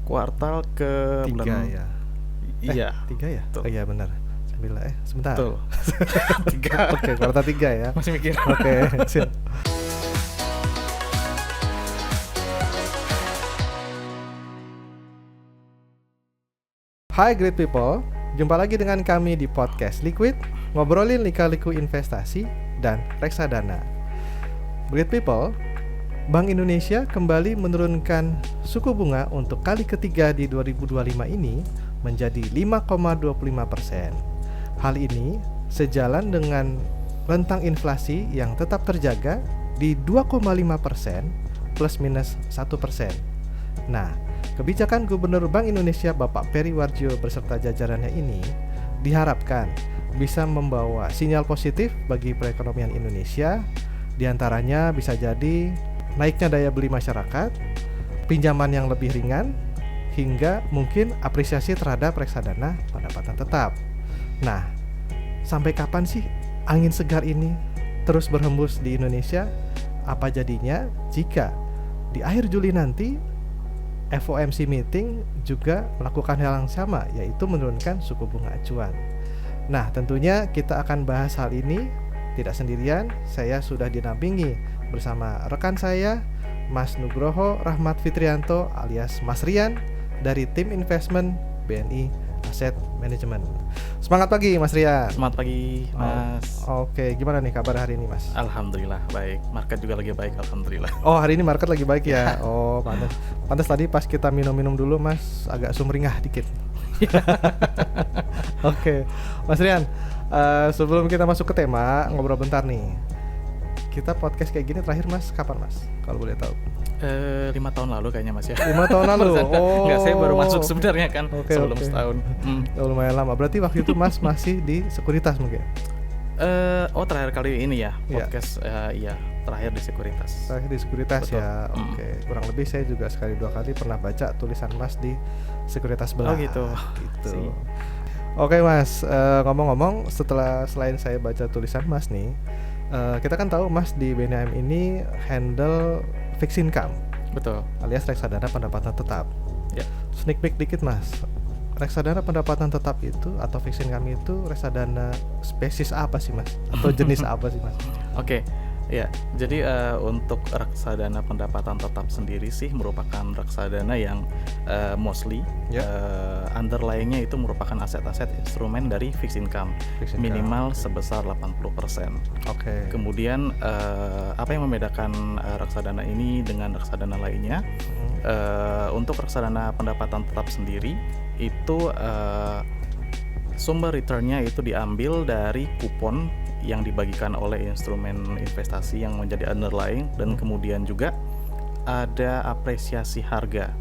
kuartal ke Tiga bulan ya. Iya. 3 ya? Betul. Oh iya benar. Sebentar. Betul. 3. Oke, kuartal 3 ya. Masih mikir. Oke, siap. Hai great people, jumpa lagi dengan kami di podcast Liquid, ngobrolin lika-liku investasi dan reksadana. Great people, Bank Indonesia kembali menurunkan suku bunga untuk kali ketiga di 2025 ini menjadi 5,25%. Hal ini sejalan dengan rentang inflasi yang tetap terjaga di 2,5% plus minus 1%. Nah, kebijakan Gubernur Bank Indonesia Bapak Peri Warjio beserta jajarannya ini diharapkan bisa membawa sinyal positif bagi perekonomian Indonesia. Di antaranya bisa jadi naiknya daya beli masyarakat, pinjaman yang lebih ringan, hingga mungkin apresiasi terhadap reksadana pendapatan tetap. Nah, sampai kapan sih angin segar ini terus berhembus di Indonesia? Apa jadinya jika di akhir Juli nanti FOMC meeting juga melakukan hal yang sama, yaitu menurunkan suku bunga acuan. Nah, tentunya kita akan bahas hal ini tidak sendirian. Saya sudah dinampingi bersama rekan saya, Mas Nugroho Rahmat Fitrianto alias Mas Rian dari tim investment BNI Asset Management. Semangat pagi Mas Rian. Selamat pagi, Mas. Oke, gimana nih kabar hari ini, Mas? Alhamdulillah baik. Market juga lagi baik, alhamdulillah. Oh, hari ini market lagi baik ya. Oh, pantas tadi pas kita minum-minum dulu, Mas, agak sumringah dikit. Oke, Mas Rian, sebelum kita masuk ke tema, ngobrol bentar nih. Kita podcast kayak gini terakhir, Mas, kapan, Mas? Kalau boleh tahu. 5 tahun lalu kayaknya, Mas ya. 5 tahun lalu. Oh. Enggak, saya baru masuk sebenarnya kan, sebelum setahun. Oh, lumayan lama. Berarti waktu itu Mas masih di sekuritas mungkin. Terakhir kali ini ya podcast. Iya, terakhir di sekuritas. Terakhir di sekuritas. Betul. Ya. Oke. Kurang lebih saya juga sekali dua kali pernah baca tulisan Mas di sekuritas belah. Oh gitu. Oke, Mas. Ngomong-ngomong, selain saya baca tulisan Mas nih, kita kan tahu Mas di BNIM ini handle fixed income. Betul. Alias reksadana pendapatan tetap. Ya. Sneak peek dikit, Mas. Reksadana pendapatan tetap itu atau fixed income itu reksadana spesies apa sih, Mas? Atau jenis apa sih, Mas? Oke. Ya, jadi untuk reksadana pendapatan tetap sendiri sih merupakan reksadana yang mostly underlying-nya itu merupakan aset-aset instrumen dari fixed income. Minimal sebesar 80%. Oke. Kemudian apa yang membedakan reksadana ini dengan reksadana lainnya? Untuk reksadana pendapatan tetap sendiri itu sumber return-nya itu diambil dari kupon yang dibagikan oleh instrumen investasi yang menjadi underlying, dan kemudian juga ada apresiasi harga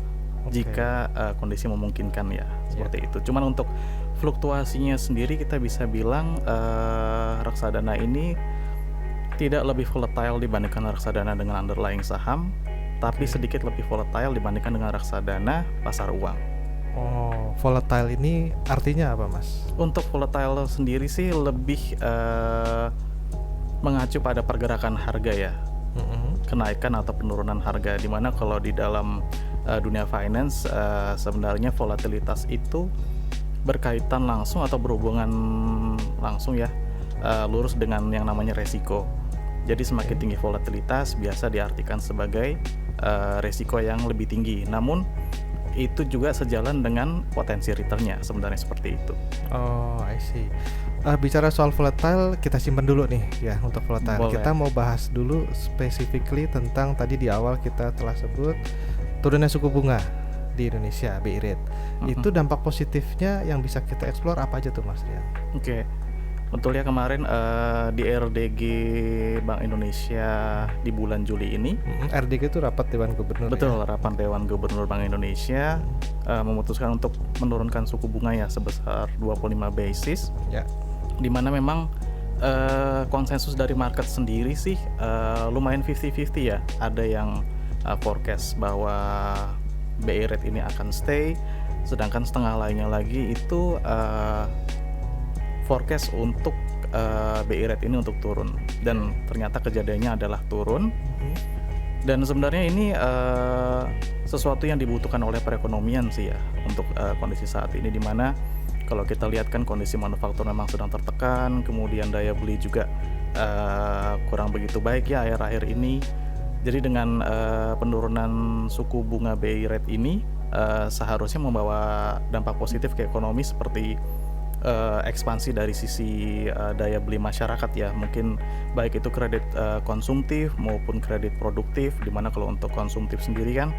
jika kondisi memungkinkan ya, seperti itu. Cuman untuk fluktuasinya sendiri kita bisa bilang reksadana ini tidak lebih volatile dibandingkan reksadana dengan underlying saham, tapi sedikit lebih volatile dibandingkan dengan reksadana pasar uang. Oh, volatile ini artinya apa, Mas? Untuk volatile sendiri sih lebih mengacu pada pergerakan harga ya, kenaikan atau penurunan harga. Dimana kalau di dalam dunia finance sebenarnya volatilitas itu berkaitan langsung atau berhubungan langsung ya, lurus dengan yang namanya resiko. Jadi semakin tinggi volatilitas biasa diartikan sebagai resiko yang lebih tinggi. Namun itu juga sejalan dengan potensi return-nya, sebenarnya seperti itu. Oh, I see. Bicara soal volatile, kita simpan dulu nih ya untuk volatile. Boleh. Kita mau bahas dulu specifically tentang tadi di awal kita telah sebut turunnya suku bunga di Indonesia, BI rate. Itu dampak positifnya yang bisa kita explore apa aja tuh, Mas Rian? Oke. Betul ya, kemarin di RDG Bank Indonesia di bulan Juli ini. RDG itu rapat Dewan Gubernur. Betul, ya? Rapat Dewan Gubernur Bank Indonesia memutuskan untuk menurunkan suku bunga ya sebesar 25 basis. Ya. Di mana memang konsensus dari market sendiri sih lumayan 50-50 ya. Ada yang forecast bahwa BI rate ini akan stay, sedangkan setengah lainnya lagi itu forecast untuk BI rate ini untuk turun, dan ternyata kejadiannya adalah turun. Dan sebenarnya ini sesuatu yang dibutuhkan oleh perekonomian sih ya untuk kondisi saat ini, di mana kalau kita lihat kan kondisi manufaktur memang sedang tertekan, kemudian daya beli juga kurang begitu baik ya akhir-akhir ini. Jadi dengan penurunan suku bunga BI rate ini seharusnya membawa dampak positif ke ekonomi seperti ekspansi dari sisi daya beli masyarakat ya, mungkin baik itu kredit konsumtif maupun kredit produktif, dimana kalau untuk konsumtif sendiri kan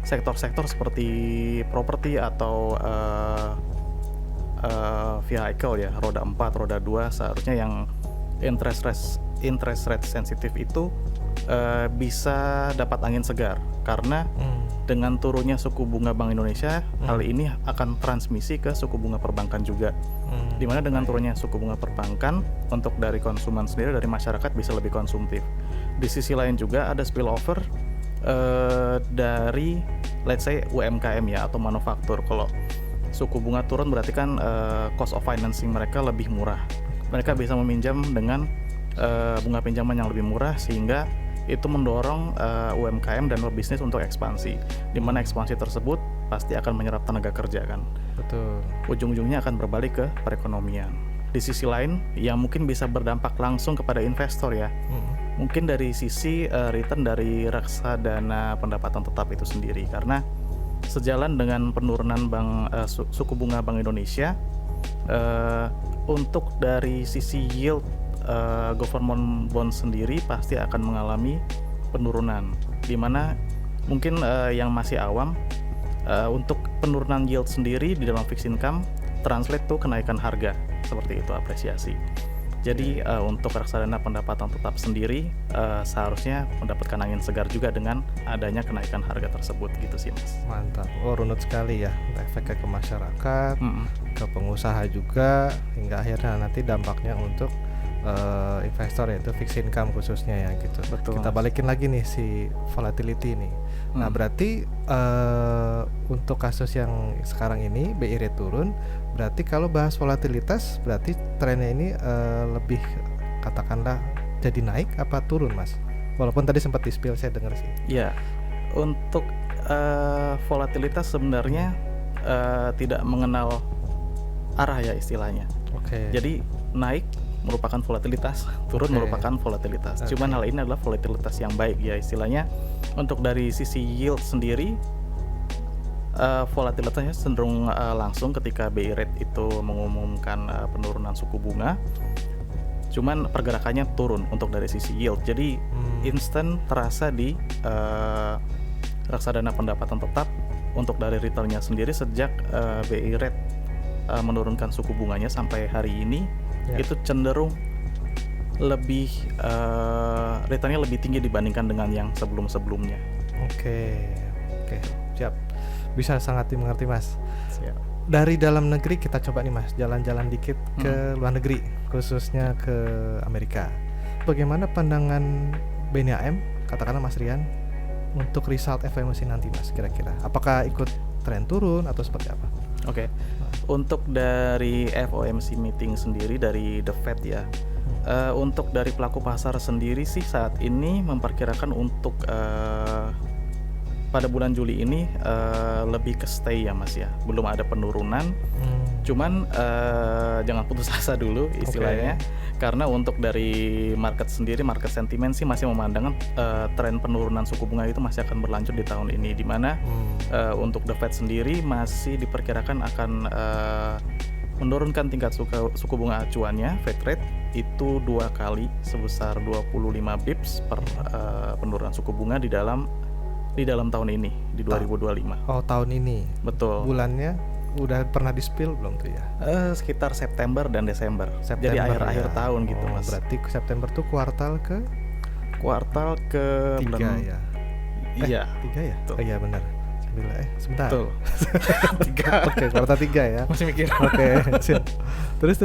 sektor-sektor seperti properti atau vehicle ya, roda 4, roda 2 seharusnya yang interest rate sensitif itu bisa dapat angin segar, karena dengan turunnya suku bunga Bank Indonesia, hal ini akan transmisi ke suku bunga perbankan juga. Dimana dengan turunnya suku bunga perbankan, untuk dari konsumen sendiri, dari masyarakat bisa lebih konsumtif. Di sisi lain juga ada spillover dari let's say UMKM ya, atau manufaktur. Kalau suku bunga turun berarti kan cost of financing mereka lebih murah. Mereka bisa meminjam dengan bunga pinjaman yang lebih murah, sehingga itu mendorong UMKM dan pebisnis untuk ekspansi, di mana ekspansi tersebut pasti akan menyerap tenaga kerja kan. Betul. Ujung-ujungnya akan berbalik ke perekonomian. Di sisi lain yang mungkin bisa berdampak langsung kepada investor ya, mungkin dari sisi return dari reksadana pendapatan tetap itu sendiri, karena sejalan dengan penurunan suku bunga Bank Indonesia, untuk dari sisi yield government bond sendiri pasti akan mengalami penurunan, dimana mungkin yang masih awam, untuk penurunan yield sendiri di dalam fixed income translate tuh kenaikan harga, seperti itu apresiasi. Jadi untuk reksadana pendapatan tetap sendiri seharusnya mendapatkan angin segar juga dengan adanya kenaikan harga tersebut gitu sih Mas. Mantap, runut sekali ya, efeknya ke masyarakat, ke pengusaha juga, hingga akhirnya nanti dampaknya untuk investor, yaitu fixed income khususnya ya gitu. Betul, kita Mas. balikin lagi nih si volatility nih. Nah berarti untuk kasus yang sekarang ini BI rate turun, berarti kalau bahas volatilitas berarti trennya ini lebih katakanlah jadi naik apa turun Mas? Walaupun tadi sempat di-spill saya dengar sih. Ya, untuk volatilitas sebenarnya tidak mengenal arah ya istilahnya. Oke. Jadi naik merupakan volatilitas, turun Oke. merupakan volatilitas. Oke. Cuman hal ini adalah volatilitas yang baik ya istilahnya. Untuk dari sisi yield sendiri, volatilitasnya cenderung langsung ketika BI rate itu mengumumkan penurunan suku bunga. Cuman pergerakannya turun untuk dari sisi yield. Jadi instan terasa di reksadana pendapatan tetap untuk dari retailnya sendiri sejak BI rate menurunkan suku bunganya sampai hari ini Ya. itu cenderung lebih returnnya lebih tinggi dibandingkan dengan yang sebelum-sebelumnya. Oke, siap. Bisa sangat dimengerti Mas. Siap. Dari dalam negeri kita coba nih Mas, jalan-jalan dikit ke luar negeri, khususnya ke Amerika. Bagaimana pandangan BNAM, katakanlah Mas Rian, untuk result FOMC nanti Mas, kira-kira? Apakah ikut tren turun atau seperti apa? Oke. Untuk dari FOMC meeting sendiri dari The Fed ya, untuk dari pelaku pasar sendiri sih saat ini memperkirakan untuk pada bulan Juli ini lebih ke stay ya Mas ya, belum ada penurunan. Cuman jangan putus asa dulu istilahnya, karena untuk dari market sendiri, market sentiment sih masih memandang tren penurunan suku bunga itu masih akan berlanjut di tahun ini, di mana untuk The Fed sendiri masih diperkirakan akan menurunkan tingkat suku bunga acuannya Fed rate itu 2 kali sebesar 25 bips per penurunan suku bunga di dalam tahun ini di 2025. Oh, tahun ini. Betul. Bulannya udah pernah di-spill belum tuh ya? Sekitar September dan Desember. September Jadi akhir-akhir ya. tahun gitu Mas. Berarti September tuh kuartal ke Kuartal ke 3 ya? Iya. 3 ya? Betul. Oh iya benar. Sebentar. Betul. 3. Oke, kuartal 3 ya. Masih mikir. Oke, siap. Terus.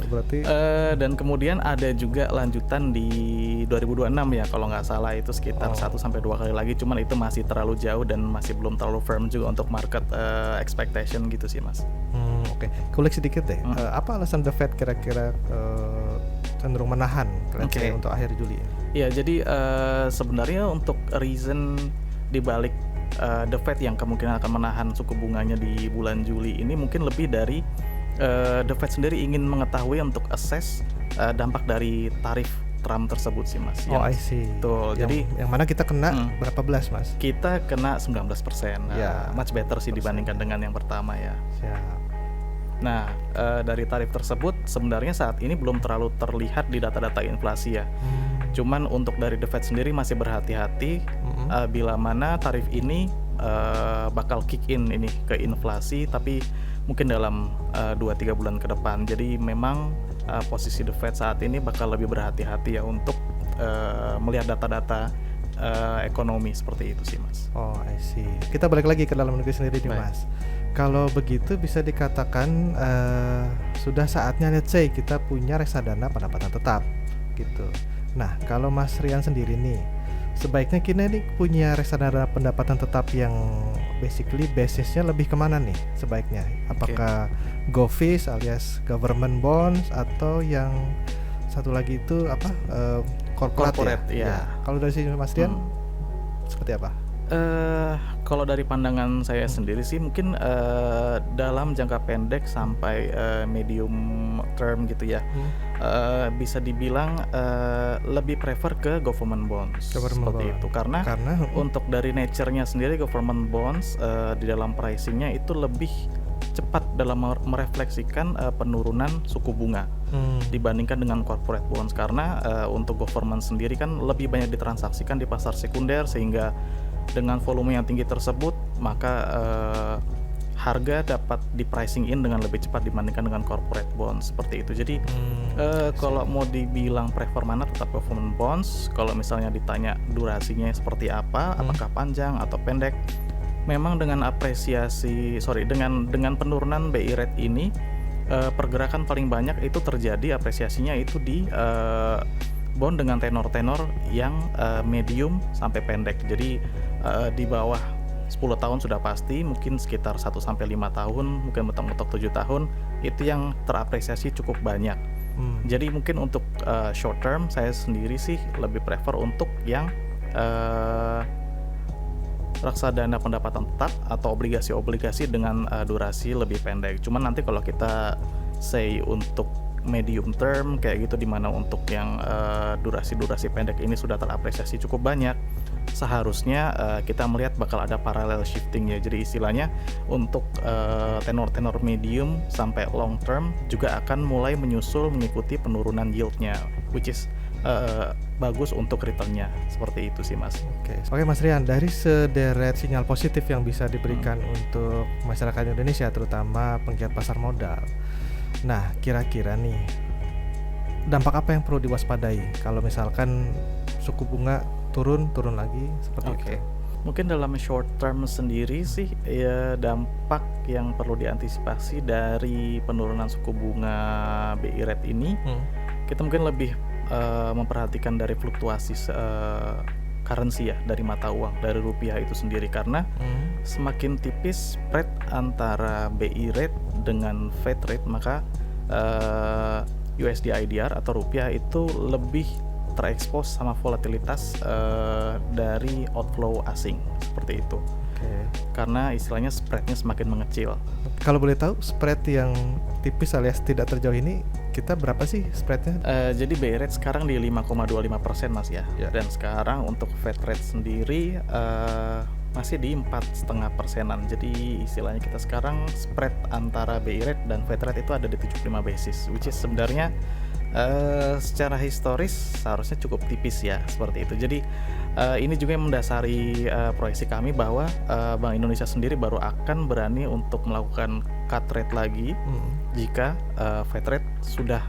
Berarti dan kemudian ada juga lanjutan di 2026 ya kalau nggak salah, itu sekitar 1-2 kali lagi, cuman itu masih terlalu jauh dan masih belum terlalu firm juga untuk market expectation gitu sih Mas. Oke. Kulik sedikit deh. Apa alasan The Fed kira-kira cenderung menahan let's say, untuk akhir Juli? Ya, jadi sebenarnya untuk reason dibalik The Fed yang kemungkinan akan menahan suku bunganya di bulan Juli ini mungkin lebih dari The Fed sendiri ingin mengetahui untuk assess dampak dari tarif Trump tersebut sih Mas. Oh, I see. Betul. Jadi yang mana kita kena berapa belas, Mas? kita kena 19%. Ya, Much better sih dibandingkan dengan yang pertama ya. Siap. Nah, dari tarif tersebut sebenarnya saat ini belum terlalu terlihat di data-data inflasi ya. Cuman untuk dari The Fed sendiri masih berhati-hati bila mana tarif ini bakal kick in ini ke inflasi, tapi mungkin dalam 2-3 bulan ke depan. Jadi memang posisi The Fed saat ini bakal lebih berhati-hati ya untuk melihat data-data ekonomi seperti itu sih Mas. Oh, I see. Kita balik lagi ke dalam negeri sendiri nih, Mas. Kalau begitu bisa dikatakan sudah saatnya let's say kita punya reksadana pendapatan tetap gitu. Nah, kalau Mas Rian sendiri nih, sebaiknya kita nih punya reksadana pendapatan tetap yang basically basisnya lebih kemana nih sebaiknya? Apakah Govies alias government bonds atau yang satu lagi itu apa corporate ya? Kalau dari sini Mas Rian seperti apa? Kalau dari pandangan saya sendiri sih mungkin dalam jangka pendek sampai medium term gitu ya, bisa dibilang lebih prefer ke government bonds seperti itu karena untuk dari nature-nya sendiri government bonds di dalam pricing-nya itu lebih cepat dalam merefleksikan penurunan suku bunga dibandingkan dengan corporate bonds karena untuk government sendiri kan lebih banyak ditransaksikan di pasar sekunder sehingga dengan volume yang tinggi tersebut maka harga dapat di pricing in dengan lebih cepat dibandingkan dengan corporate bonds seperti itu. Jadi kalau mau dibilang prefer mana tetap government bonds. Kalau misalnya ditanya durasinya seperti apa, apakah panjang atau pendek, memang dengan dengan penurunan BI rate ini pergerakan paling banyak itu terjadi apresiasinya itu di bond dengan tenor-tenor yang medium sampai pendek. Jadi di bawah 10 tahun sudah pasti, mungkin sekitar 1-5 tahun, mungkin mentok-mentok 7 tahun, itu yang terapresiasi cukup banyak. Jadi mungkin untuk short term saya sendiri sih lebih prefer untuk yang reksadana pendapatan tetap atau obligasi-obligasi dengan durasi lebih pendek. Cuman nanti kalau kita say untuk medium term kayak gitu, dimana untuk yang durasi-durasi pendek ini sudah terapresiasi cukup banyak, seharusnya kita melihat bakal ada parallel shifting ya. Jadi istilahnya untuk tenor-tenor medium sampai long term juga akan mulai menyusul mengikuti penurunan yieldnya, which is bagus untuk returnnya. Seperti itu sih Mas. Oke Mas Rian, dari sederet sinyal positif yang bisa diberikan untuk masyarakat Indonesia terutama penggiat pasar modal, nah kira-kira nih dampak apa yang perlu diwaspadai kalau misalkan suku bunga turun lagi seperti itu? Mungkin dalam short term sendiri sih ya dampak yang perlu diantisipasi dari penurunan suku bunga BI rate ini, kita mungkin lebih memperhatikan dari fluktuasi currency ya, dari mata uang, dari rupiah itu sendiri karena semakin tipis spread antara BI rate dengan Fed rate maka USD IDR atau rupiah itu lebih terekspos sama volatilitas dari outflow asing seperti itu. Karena istilahnya spreadnya semakin mengecil. Kalau boleh tahu spread yang tipis alias tidak terjauh ini kita berapa sih spreadnya? Jadi BI rate sekarang di 5,25% Mas ya. Dan sekarang untuk Fed rate sendiri masih di 4,5%. Jadi istilahnya kita sekarang spread antara BI rate dan Fed rate itu ada di 75 basis, which is sebenarnya secara historis seharusnya cukup tipis ya, seperti itu. Jadi ini juga yang mendasari proyeksi kami bahwa Bank Indonesia sendiri baru akan berani untuk melakukan cut rate lagi jika Fed rate sudah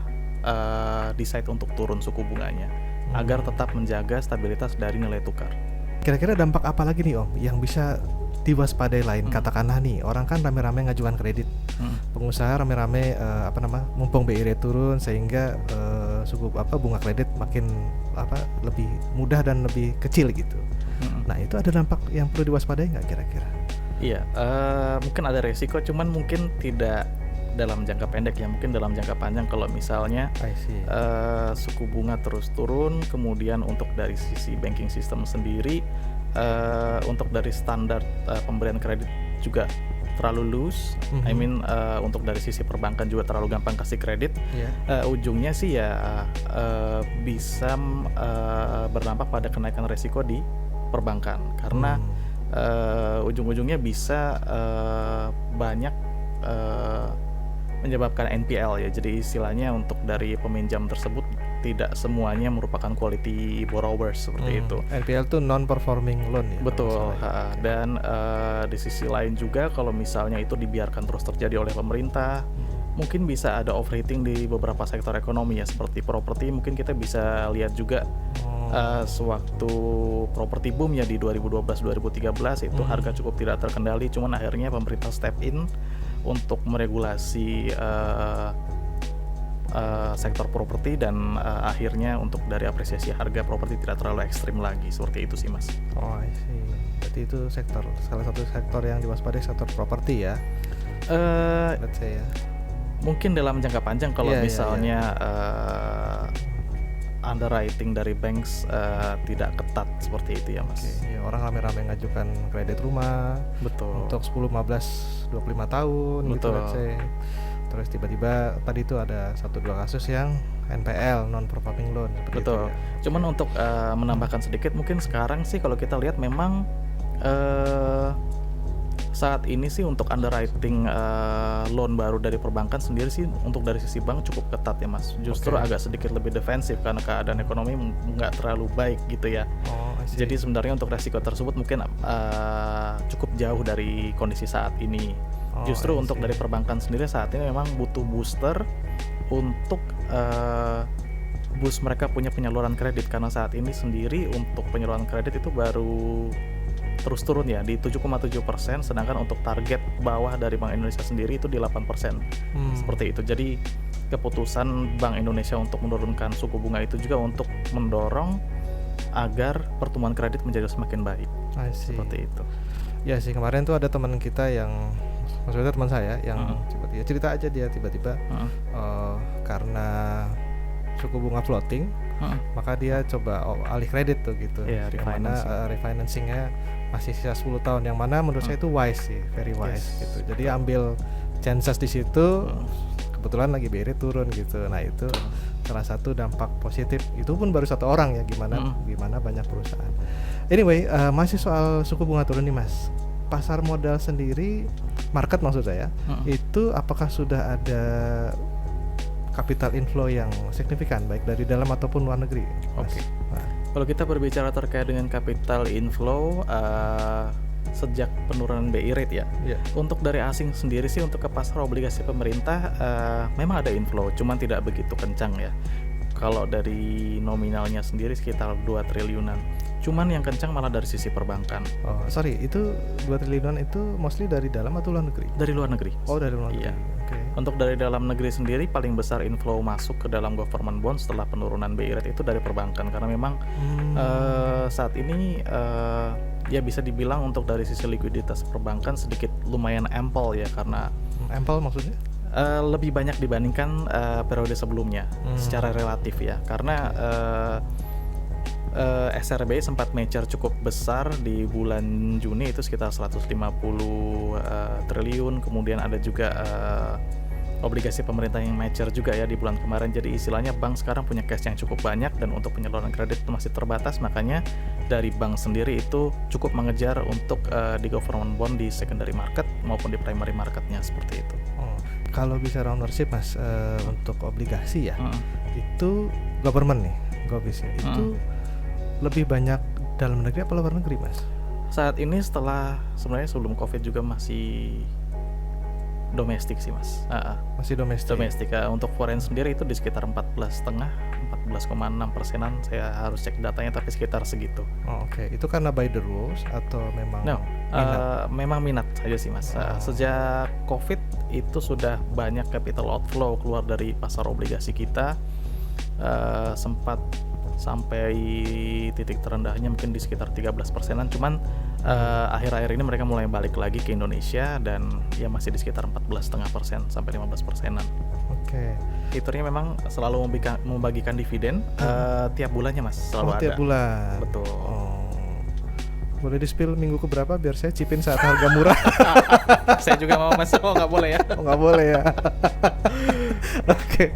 decide untuk turun suku bunganya agar tetap menjaga stabilitas dari nilai tukar. Kira-kira dampak apa lagi nih Om yang bisa diwaspadai lain? Katakanlah nih orang kan rame-rame ngajukan kredit, pengusaha rame-rame mumpung BI rate turun sehingga suku bunga kredit makin lebih mudah dan lebih kecil gitu. Nah itu ada dampak yang perlu diwaspadai nggak kira-kira? Iya, mungkin ada resiko, cuman mungkin tidak dalam jangka pendek ya, mungkin dalam jangka panjang kalau misalnya I see. suku bunga terus turun, kemudian untuk dari sisi banking system sendiri, untuk dari standar pemberian kredit juga terlalu loose. I mean untuk dari sisi perbankan juga terlalu gampang kasih kredit. Ujungnya sih ya bisa berdampak pada kenaikan resiko di perbankan karena ujung-ujungnya bisa banyak menyebabkan NPL ya. Jadi istilahnya untuk dari peminjam tersebut tidak semuanya merupakan quality borrowers seperti itu. NPL tuh non-performing loan ya. Betul. Dan di sisi lain juga kalau misalnya itu dibiarkan terus terjadi oleh pemerintah, mungkin bisa ada overheating di beberapa sektor ekonomi ya, seperti properti. Mungkin kita bisa lihat juga sewaktu properti boom ya di 2012-2013 itu harga cukup tidak terkendali, cuman akhirnya pemerintah step in untuk meregulasi sektor properti dan akhirnya untuk dari apresiasi harga properti tidak terlalu ekstrim lagi, seperti itu sih Mas. Oh, I see. Berarti itu salah satu sektor yang diwaspadai, sektor properti ya. Let's say ya. Mungkin dalam jangka panjang kalau misalnya underwriting dari banks tidak ketat seperti itu ya Mas. Ya, orang rame-rame ngajukan kredit rumah. Betul. Untuk 10, 15, 25 tahun gitu let's say. Terus tiba-tiba tadi itu ada 1-2 kasus yang NPL, non performing loan. Betul. Ya. Cuman untuk menambahkan sedikit, mungkin sekarang sih kalau kita lihat memang saat ini sih untuk underwriting loan baru dari perbankan sendiri sih untuk dari sisi bank cukup ketat ya Mas. Justru agak sedikit lebih defensif karena keadaan ekonomi nggak terlalu baik gitu ya. Jadi sebenarnya untuk resiko tersebut mungkin cukup jauh dari kondisi saat ini. Justru untuk dari perbankan sendiri saat ini memang butuh booster untuk boost mereka punya penyaluran kredit, karena saat ini sendiri untuk penyaluran kredit itu baru terus turun ya di 7,7%, sedangkan untuk target bawah dari Bank Indonesia sendiri itu di 8%. Seperti itu. Jadi keputusan Bank Indonesia untuk menurunkan suku bunga itu juga untuk mendorong agar pertumbuhan kredit menjadi semakin baik. Seperti itu. Ya sih, kemarin tuh ada teman kita yang, maksudnya teman saya yang cerita aja dia tiba-tiba karena suku bunga floating, maka dia coba alih kredit tuh gitu. Refinancingnya masih sisa 10 tahun, yang mana menurut saya itu wise sih, very wise gitu. Jadi ambil chances di situ. Kebetulan lagi BRI turun gitu. Nah itu salah satu dampak positif. Itu pun baru satu orang ya, gimana banyak perusahaan. Anyway, masih soal suku bunga turun nih Mas. Pasar modal sendiri, market maksud saya, itu apakah sudah ada capital inflow yang signifikan baik dari dalam ataupun luar negeri? Kalau kita berbicara terkait dengan capital inflow sejak penurunan BI rate ya, untuk dari asing sendiri sih untuk ke pasar obligasi pemerintah memang ada inflow, cuman tidak begitu kencang ya. Kalau dari nominalnya sendiri sekitar 2 triliunan. Cuman yang kencang malah dari sisi perbankan. Itu 2 triliunan itu mostly dari dalam atau luar negeri? Dari luar negeri. Dari luar negeri. Untuk dari dalam negeri sendiri paling besar inflow masuk ke dalam government bond setelah penurunan BI rate itu dari perbankan, karena memang saat ini ya bisa dibilang untuk dari sisi likuiditas perbankan sedikit lumayan ample ya, karena ample maksudnya? Lebih banyak dibandingkan periode sebelumnya secara relatif ya, karena SRB sempat mature cukup besar di bulan Juni itu sekitar 150 triliun, kemudian ada juga obligasi pemerintah yang mature juga ya di bulan kemarin. Jadi istilahnya bank sekarang punya cash yang cukup banyak dan untuk penyaluran kredit itu masih terbatas, makanya dari bank sendiri itu cukup mengejar untuk di government bond di secondary market maupun di primary marketnya, seperti itu. Kalau bicara ownership Mas, untuk obligasi ya, itu government nih, govis ya, itu lebih banyak dalam negeri apa luar negeri Mas? Saat ini sebenarnya sebelum COVID juga masih domestik sih Mas. Masih domestik. Untuk foreign sendiri itu di sekitar 14,5, 14,6%-an. Saya harus cek datanya, tapi sekitar segitu. Itu karena by the rules atau memang minat? Memang minat saja sih Mas. Sejak COVID itu sudah banyak capital outflow keluar dari pasar obligasi kita. Sempat sampai titik terendahnya mungkin di sekitar 13%-an, cuman Akhir-akhir ini mereka mulai balik lagi ke Indonesia dan ya masih di sekitar 14,5% sampai 15%-an. Oke. Fiturnya memang selalu membagikan dividen tiap bulannya Mas, selalu ada. Tiap bulan. Betul. Boleh di-spill minggu keberapa biar saya cipin saat harga murah? Saya juga mau masuk, nggak boleh ya? Nggak boleh ya. Oke.